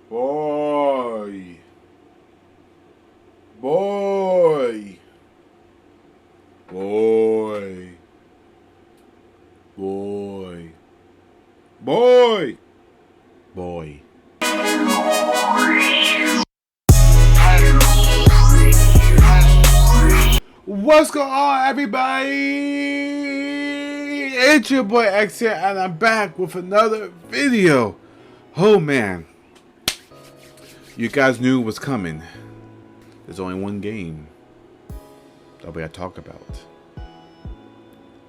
Boy. Boy. Boy. Boy. Boy. Boy. What's going on, everybody? It's your boy X here, and I'm back with another video. Oh man, you guys knew it was coming. There's only one game that we gotta talk about,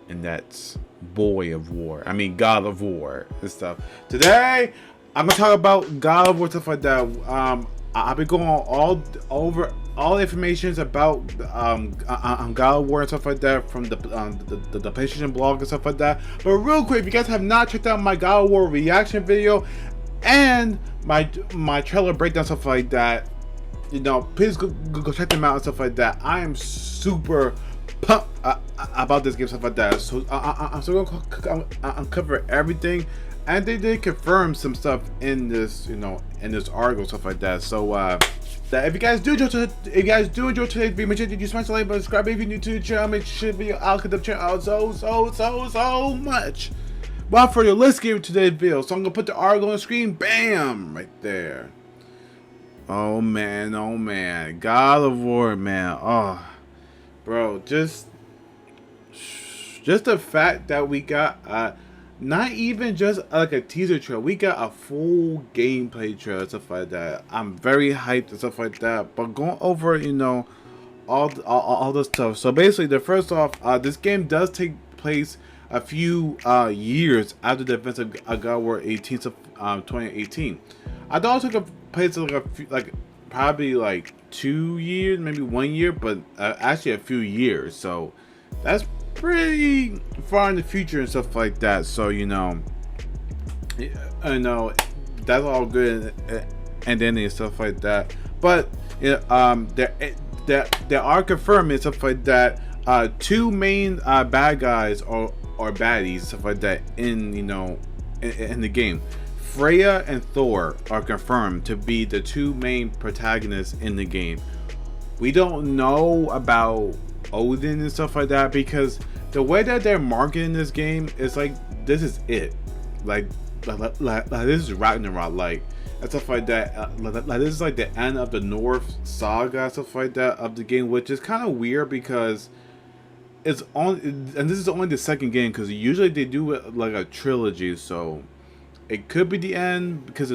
and that's God of War and stuff. Today, I'm gonna talk about God of War stuff like that. I'll be going all over all information about God of War and stuff like that from the PlayStation blog and stuff like that. But real quick, if you guys have not checked out my God of War reaction video and my trailer breakdown stuff like that, you know, please go check them out and stuff like that. I am super pumped about this game stuff like that. So I'm still gonna uncover everything. And they did confirm some stuff in this, you know, in this article, stuff like that. So, if you guys do enjoy today's video, make sure you smash the like button, subscribe if you're new to the channel. Make sure the algorithm channel out so much. But for you, let's get into today's video. So I'm gonna put the article on the screen, bam, right there. Oh man, God of War, man. Oh, bro, just the fact that we got not even just like a teaser trailer, we got a full gameplay trailer, stuff like that. I'm very hyped and stuff like that. But going over, you know, all the stuff. So basically, the first off, this game does take place a few years after the events of God of War 18th of 2018. I thought it took place like probably like 2 years, maybe 1 year, but actually a few years. So that's pretty far in the future and stuff like that. So you know, I know that's all good and then and stuff like that. But there are confirming stuff like that. Two main bad guys or baddies, stuff like that, in, you know, in the game. Freya and Thor are confirmed to be the two main protagonists in the game. We don't know about Odin and stuff like that, because the way that they're marketing this game is like, this is it, like this is Ragnarok, like, and stuff like that. Like this is like the end of the North saga, stuff like that, of the game, which is kind of weird because it's on, and this is only the second game, because usually they do it like a trilogy, so it could be the end, because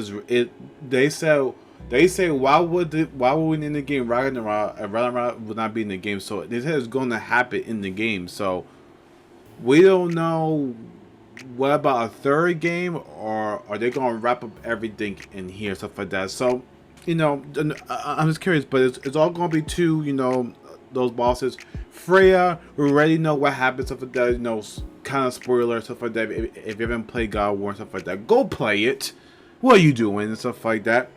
they say why would we in the game Ragnarok would not be in the game, so they said it's going to happen in the game. So we don't know what about a third game, or are they going to wrap up everything in here, stuff like that. So, you know, I'm just curious, but it's all going to be two, you know, those bosses. Freya, we already know what happens, stuff like that, you know, kind of spoiler, stuff like that. If you haven't played God of War and stuff like that, go play it. What are you doing and stuff like that?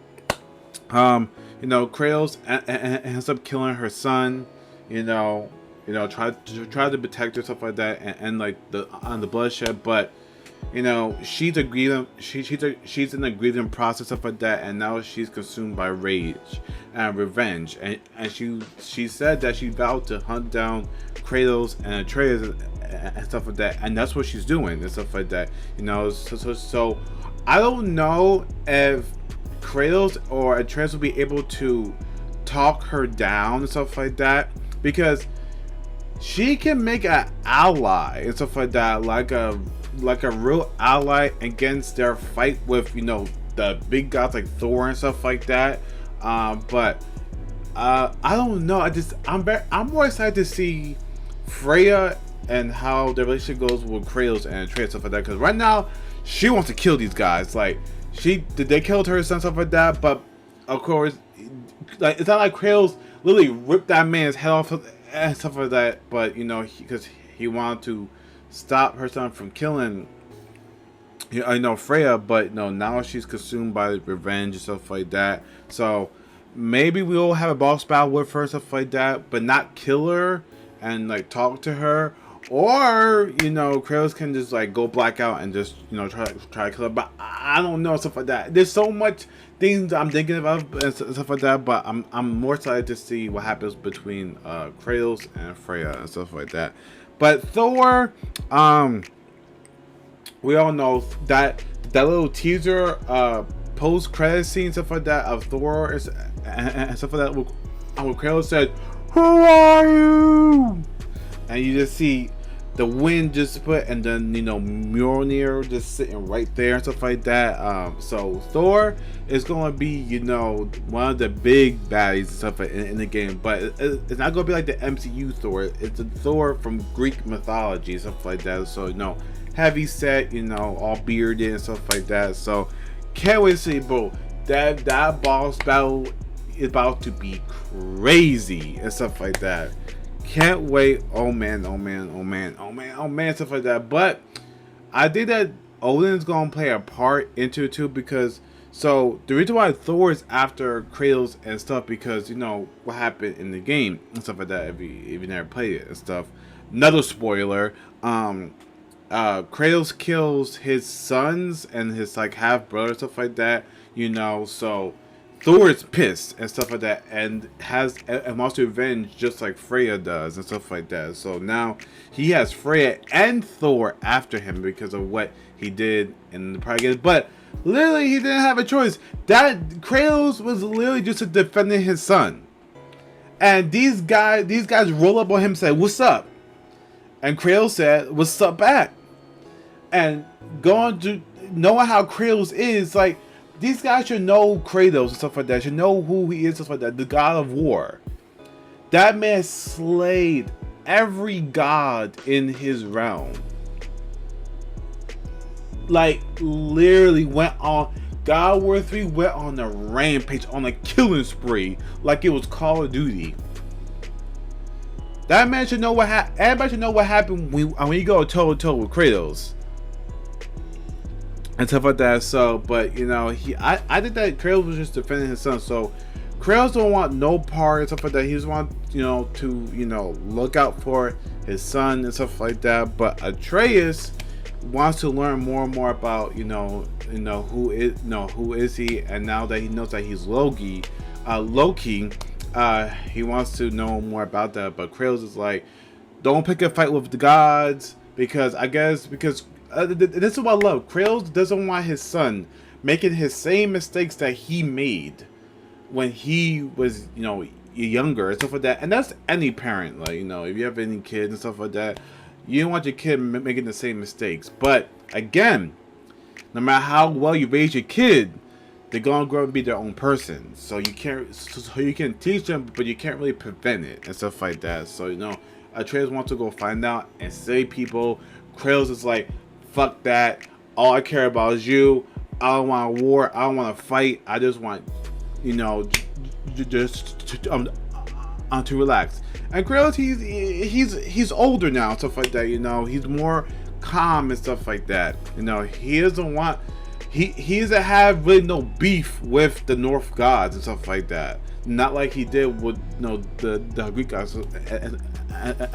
You know, Kratos ends up killing her son. You know, try to protect her, stuff like that, and like on the bloodshed. But you know, she's in a grieving process, stuff like that, and now she's consumed by rage and revenge. And she said that she vowed to hunt down Kratos and Atreus and stuff like that, and that's what she's doing and stuff like that. You know, so I don't know if Kratos or Atreus will be able to talk her down and stuff like that, because she can make an ally and stuff like that, like a real ally against their fight with, you know, the big gods like Thor and stuff like that. But I don't know. I'm more excited to see Freya and how the relationship goes with Kratos and Atreus, stuff like that, because right now she wants to kill these guys. Like, they killed her son, stuff like that, but of course, like, it's not like Kratos literally ripped that man's head off and stuff like that. But you know, because he wanted to stop her son from killing, you know, Freya. But no, now she's consumed by revenge and stuff like that. So maybe we'll have a boss battle with her, stuff like that, but not kill her and like talk to her. Or, Kratos can just like go black out and just, try to kill her. But I don't know, stuff like that. There's so much things I'm thinking about and stuff like that. But I'm more excited to see what happens between Kratos and Freya and stuff like that. But Thor, we all know that little teaser, post credit scene, stuff like that of Thor and stuff like that. When Kratos said, "Who are you?" and you just see the wind just put, and then Mjolnir just sitting right there and stuff like that. So Thor is gonna be one of the big baddies and stuff in the game, but it's not gonna be like the MCU Thor. It's a Thor from Greek mythology and stuff like that. So heavy set, all bearded and stuff like that. So can't wait to see, bro. That boss battle is about to be crazy and stuff like that. Can't wait. Oh man, stuff like that. But I think that Odin's gonna play a part into it too, because the reason why Thor is after Kratos and stuff, because what happened in the game and stuff like that, if you never played it and stuff. Another spoiler, Kratos kills his sons and his like half brother, stuff like that, so Thor is pissed and stuff like that, and wants to revenge just like Freya does and stuff like that. So now he has Freya and Thor after him because of what he did in the prior games. But literally, he didn't have a choice. That Kratos was literally just defending his son, and these guys roll up on him and say, "What's up?" And Kratos said, "What's up back?" And going to knowing how Kratos is, like, these guys should know Kratos and stuff like that. Should know who he is, stuff like that. The god of war. That man slayed every god in his realm. Like, literally went on. God of War 3 went on a rampage, on a killing spree, like it was Call of Duty. That man should know what happened. Everybody should know what happened when you go toe to toe with Kratos and stuff like that. So, but I think that Kratos was just defending his son. So Kratos don't want no part and stuff like that. He just want to look out for his son and stuff like that. But Atreus wants to learn more and more about who is he, and now that he knows that he's Loki, he wants to know more about that. But Kratos is like, don't pick a fight with the gods, because this is what I love. Kratos doesn't want his son making his same mistakes that he made when he was, younger and stuff like that. And that's any parent, like, if you have any kids and stuff like that, you don't want your kid making the same mistakes. But again, no matter how well you raise your kid, they're gonna grow and be their own person. So you can teach them, but you can't really prevent it and stuff like that. So Atreus wants to go find out and save people. Kratos is like, fuck that. All I care about is you. I don't want a war. I don't want to fight. I just want, to relax. And Kratos, he's older now, stuff like that. He's more calm and stuff like that. He doesn't want. He doesn't have really no beef with the North gods and stuff like that. Not like he did with the Greek gods and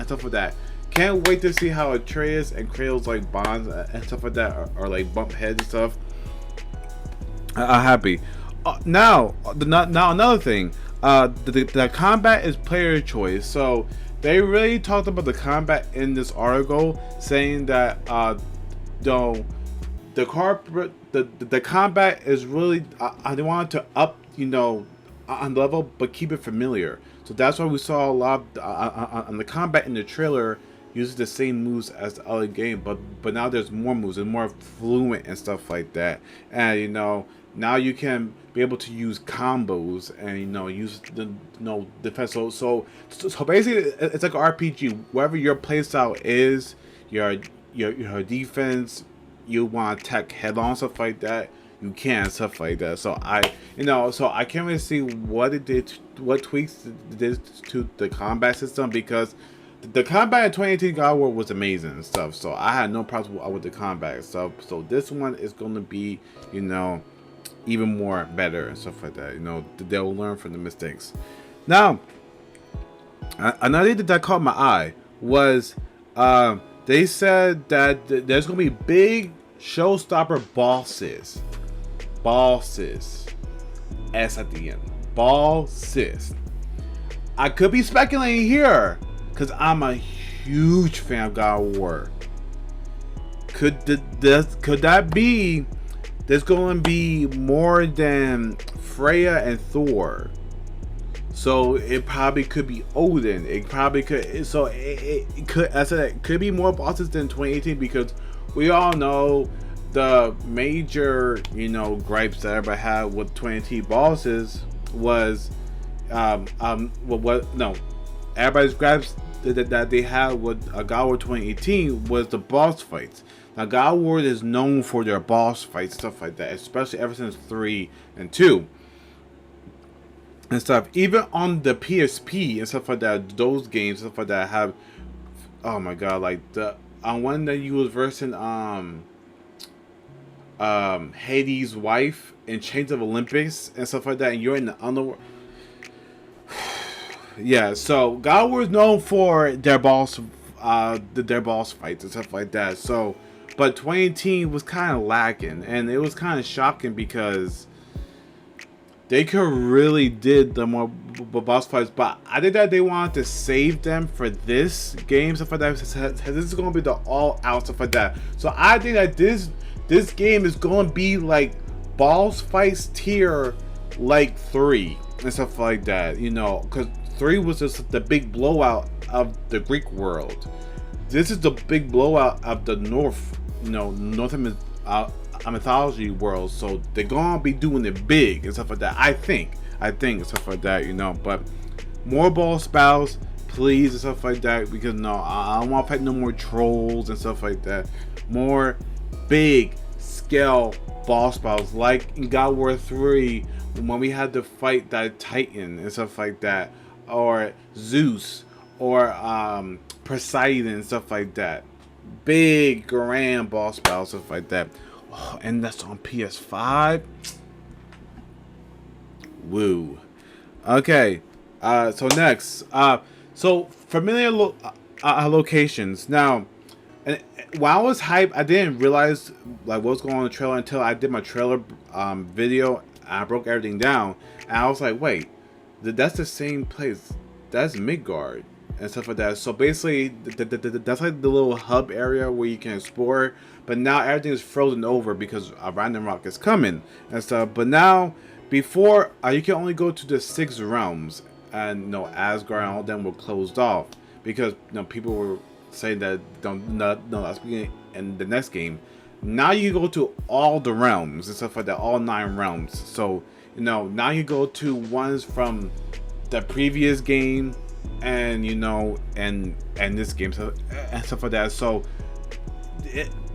stuff like that. Can't wait to see how Atreus and Kratos like bonds and stuff like that, or like bump heads and stuff. I'm happy. Now another thing. The combat is player choice. So they really talked about the combat in this article, saying that the combat is really I wanted to up on level, but keep it familiar. So that's why we saw a lot on the combat in the trailer uses the same moves as the other game, but now there's more moves and more fluent and stuff like that. And now you can be able to use combos and use the defense. So basically it's like an RPG. Wherever your playstyle is, your defense, you want to attack head on, stuff like that, you can, stuff like that. So I can't really see what tweaks it did to the combat system, because the combat in 2018 God of War was amazing and stuff. So I had no problems with the combat stuff. So this one is going to be, even more better and stuff like that. They'll learn from the mistakes. Now, another thing that caught my eye was They said that there's gonna be big showstopper bosses, S at the end, bosses. I could be speculating here, cause I'm a huge fan of God of War. Could that be? There's going to be more than Freya and Thor. So it probably could be Odin. It probably could. So it could. As I said, it could be more bosses than 2018 because we all know the major, gripes that everybody had with 2018 bosses was, everybody's gripes that they had with God of War 2018 was the boss fights. Now, God of War is known for their boss fights, stuff like that, especially ever since 3 and 2 and stuff. Even on the PSP and stuff like that, those games, stuff like that, have, oh my god, like the one that you was versing Hades' wife in Chains of Olympus and stuff like that, and you're in the underworld. Yeah, so God of War is known for their boss fights and stuff like that. So, but 2018 was kind of lacking, and it was kind of shocking because they could really did the more boss fights. But I think that they wanted to save them for this game, stuff like that. This is going to be the all-out stuff like that. So I think that this game is going to be like boss fights tier like 3 and stuff like that. Because 3 was just the big blowout of the Greek world. This is the big blowout of the North mythology world. So they're gonna be doing it big and stuff like that. I think and stuff like that. But more boss battles, please, and stuff like that. Because I don't want to fight no more trolls and stuff like that. More big scale boss battles, like in God of War 3 when we had to fight that Titan and stuff like that, or Zeus, or Poseidon and stuff like that. Big grand boss battles, stuff like that. Oh, and that's on PS5. Woo. Okay. So next, so familiar locations. Now, and while I was hyped, I didn't realize like what was going on in the trailer until I did my trailer video. I broke everything down, and I was like, wait, that's the same place. That's Midgard and stuff like that. So basically, that's like the little hub area where you can explore. But now everything is frozen over because Ragnarok is coming and stuff. But now, before you can only go to the 6 realms, and Asgard and all them were closed off because people were saying that that's beginning in the next game. Now you go to all the realms and stuff like that, all 9 realms. So now you go to ones from the previous game, and and this game, so and stuff like that. So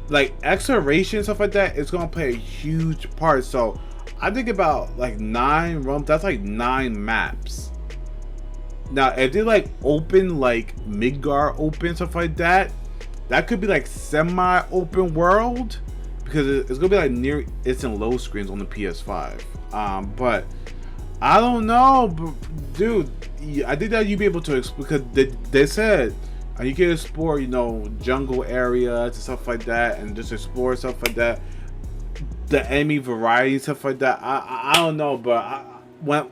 like exploration, stuff like that, it's gonna play a huge part. So I think about like 9 realms. That's like 9 maps. Now if they like open like Midgard open, stuff like that, that could be like semi-open world, because it's gonna be like near instant load screens on the PS5. But I don't know, dude. I think that you'd be able to explore, because they said you can explore, jungle areas and stuff like that, and just explore stuff like that. The enemy variety, stuff like that. I don't know, but when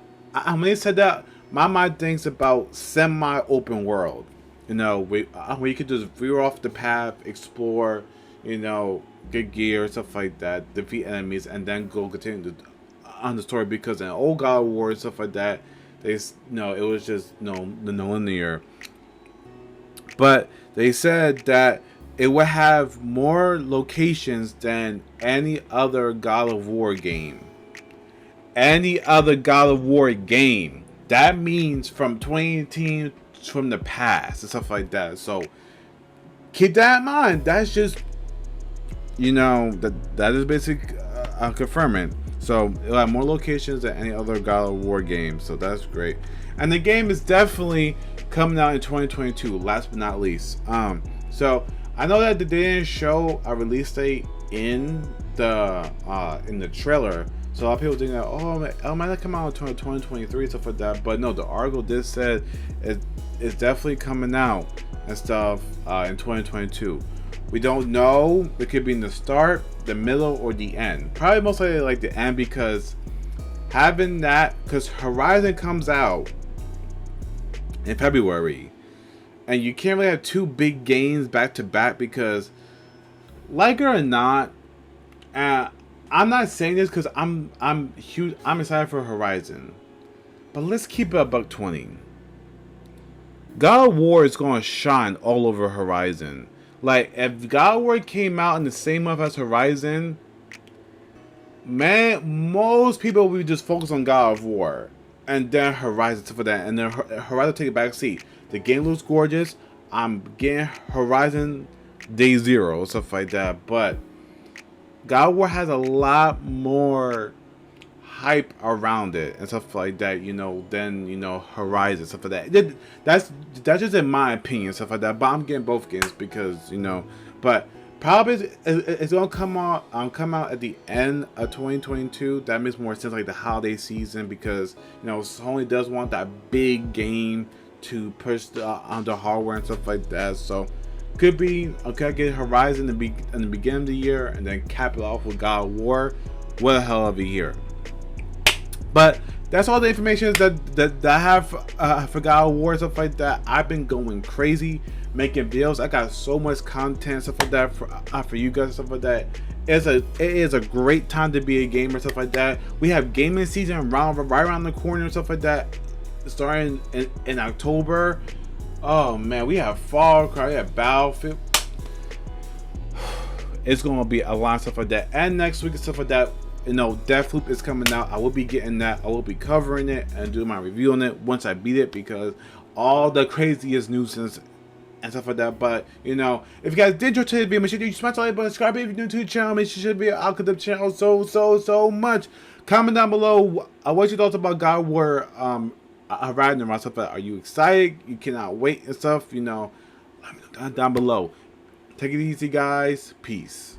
they said that, my mind thinks about semi-open world. Where you could just veer off the path, explore, get gear, stuff like that, defeat enemies, and then go continue on the story. Because in old God of War and stuff like that, it was just linear. But they said that it would have more locations than any other God of War game. Any other God of War game. That means from 2018, from the past and stuff like that. So keep that in mind. That's just that is basically confirming. So it'll have more locations than any other God of War game. So that's great. And the game is definitely coming out in 2022. Last but not least, so I know that they didn't show a release date in the trailer. So a lot of people think that, it might not come out in 2023, stuff like that. But no, the article did said it's definitely coming out and stuff in 2022. We don't know. It could be in the start, the middle, or the end. Probably most likely like the end, because having that, because Horizon comes out in February, and you can't really have two big games back to back, because like it or not, I'm not saying this because I'm huge. I'm excited for Horizon, but let's keep it a buck 20. God of War is gonna shine all over Horizon. Like if God of War came out in the same month as Horizon, man, most people will just focus on God of War and then Horizon stuff for that, and then Horizon take a back seat. The game looks gorgeous. I'm getting Horizon Day Zero stuff like that, but God of War has a lot more hype around it and stuff like that, than Horizon stuff like that. That's just in my opinion, stuff like that. But I'm getting both games because but probably it's gonna come out at the end of 2022. That makes more sense, like the holiday season, because Sony does want that big game to push on the hardware and stuff like that. So could be okay. Get Horizon in the beginning of the year and then cap it off with God of War. What a hell of a year! But that's all the information that I have for God of War and stuff like that. I've been going crazy making videos. I got so much content stuff like that for you guys stuff like that. It is a great time to be a gamer stuff like that. We have gaming season right around the corner and stuff like that, starting in October. Oh man, we have Far Cry, we have Battlefield. It's gonna be a lot of stuff like that, and next week and stuff like that. Deathloop is coming out. I will be getting that. I will be covering it and doing my review on it once I beat it, because all the craziest news and stuff like that. But if you guys did enjoy today's video, make sure you smash the like button, subscribe if you're new to the channel. Make sure you should be out of the channel so much. Comment down below what you thought about God of War, Ragnarok stuff. Are you excited? You cannot wait and stuff. Let me know down below. Take it easy, guys. Peace.